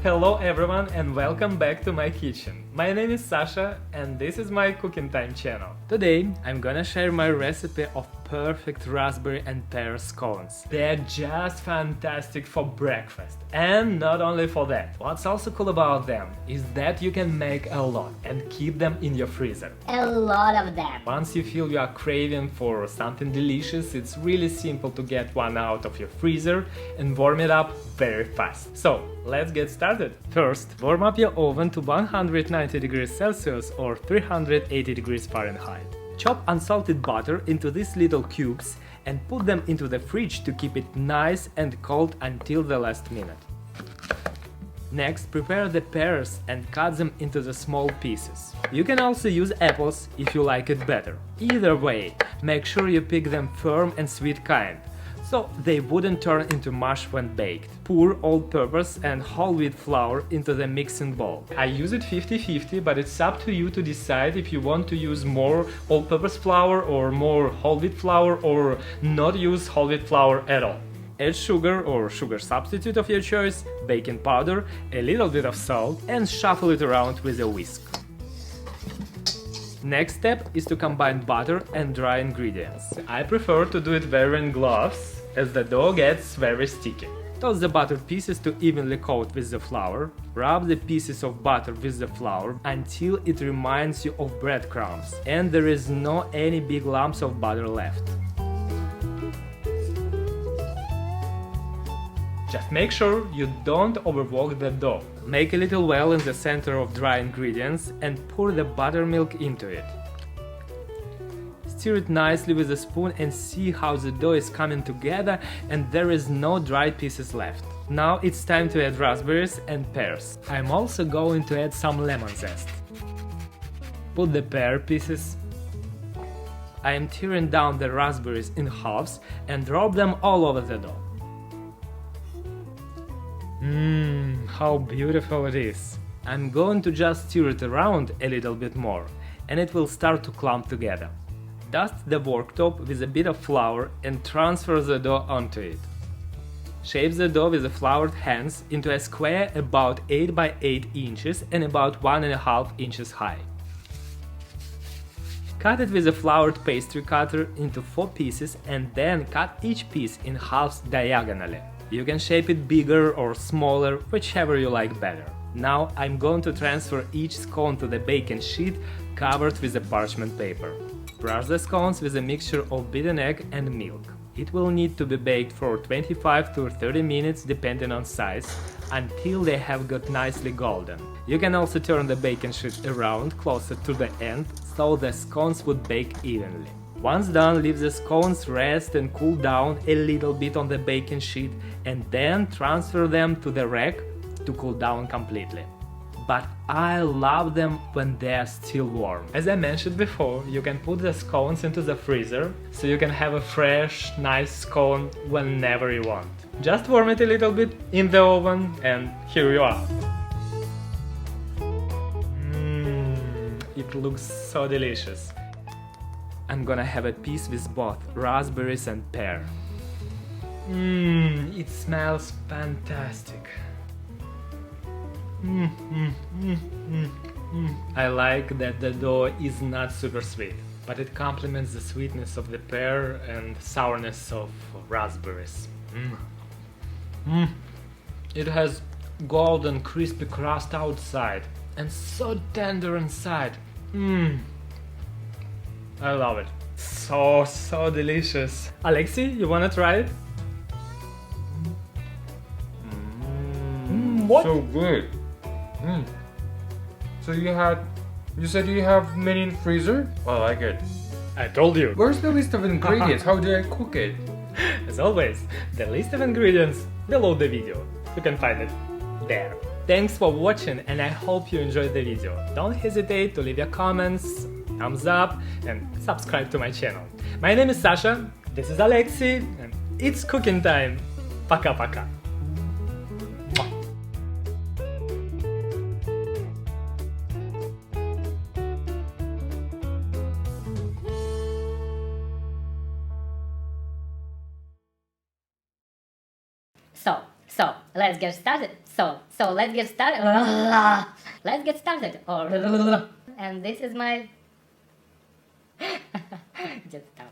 Hello everyone and welcome back to my kitchen. My name is Sasha and this is my Cooking Time channel. Today I'm gonna share my recipe of perfect raspberry and pear scones. They're just fantastic for breakfast, and not only for that. What's also cool about them is that you can make a lot and keep them in your freezer. A lot of them. Once you feel you are craving for something delicious, it's really simple to get one out of your freezer and warm it up very fast. So let's get started. First, warm up your oven to 190 degrees Celsius or 380 degrees Fahrenheit. Chop unsalted butter into these little cubes and put them into the fridge to keep it nice and cold until the last minute. Next, prepare the pears and cut them into the small pieces. You can also use apples if you like it better. Either way, make sure you pick them firm and sweet kind, so they wouldn't turn into mush when baked. Pour all-purpose and whole wheat flour into the mixing bowl. I use it 50-50, but it's up to you to decide if you want to use more all-purpose flour or more whole wheat flour, or not use whole wheat flour at all. Add sugar or sugar substitute of your choice, baking powder, a little bit of salt, and shuffle it around with a whisk. Next step is to combine butter and dry ingredients. I prefer to do it wearing gloves, as the dough gets very sticky. Toss the butter pieces to evenly coat with the flour. Rub the pieces of butter with the flour until it reminds you of breadcrumbs and there is no any big lumps of butter left. Just make sure you don't overwork the dough. Make a little well in the center of dry ingredients and pour the buttermilk into it. Stir it nicely with a spoon and see how the dough is coming together and there is no dry pieces left. Now it's time to add raspberries and pears. I'm also going to add some lemon zest. Put the pear pieces. I am tearing down the raspberries in halves and drop them all over the dough. How beautiful it is! I'm going to just stir it around a little bit more and it will start to clump together. Dust the worktop with a bit of flour and transfer the dough onto it. Shape the dough with the floured hands into a square about 8 by 8 inches and about 1.5 inches high. Cut it with a floured pastry cutter into 4 pieces and then cut each piece in halves diagonally. You can shape it bigger or smaller, whichever you like better. Now I'm going to transfer each scone to the baking sheet covered with a parchment paper. Brush the scones with a mixture of beaten egg and milk. It will need to be baked for 25 to 30 minutes depending on size, until they have got nicely golden. You can also turn the baking sheet around closer to the end, so the scones would bake evenly. Once done, leave the scones rest and cool down a little bit on the baking sheet and then transfer them to the rack to cool down completely. But I love them when they are still warm. As I mentioned before, you can put the scones into the freezer, so you can have a fresh, nice scone whenever you want. Just warm it a little bit in the oven and here you are. It looks so delicious. I'm gonna have a piece with both raspberries and pear. It smells fantastic. I like that the dough is not super sweet, but it complements the sweetness of the pear and sourness of raspberries. It has golden crispy crust outside and so tender inside. I love it. So delicious. Alexi, you wanna try it? What? So good. So you said you have many in the freezer? I like it. I told you. Where's the list of ingredients? How do I cook it? As always, the list of ingredients below the video. You can find it there. Thanks for watching and I hope you enjoyed the video. Don't hesitate to leave your comments, thumbs up and subscribe to my channel. My name is Sasha, this is Alexi and it's cooking time. Пока-пока. So, let's get started. So let's get started. Let's get started. And this is my. Just stop.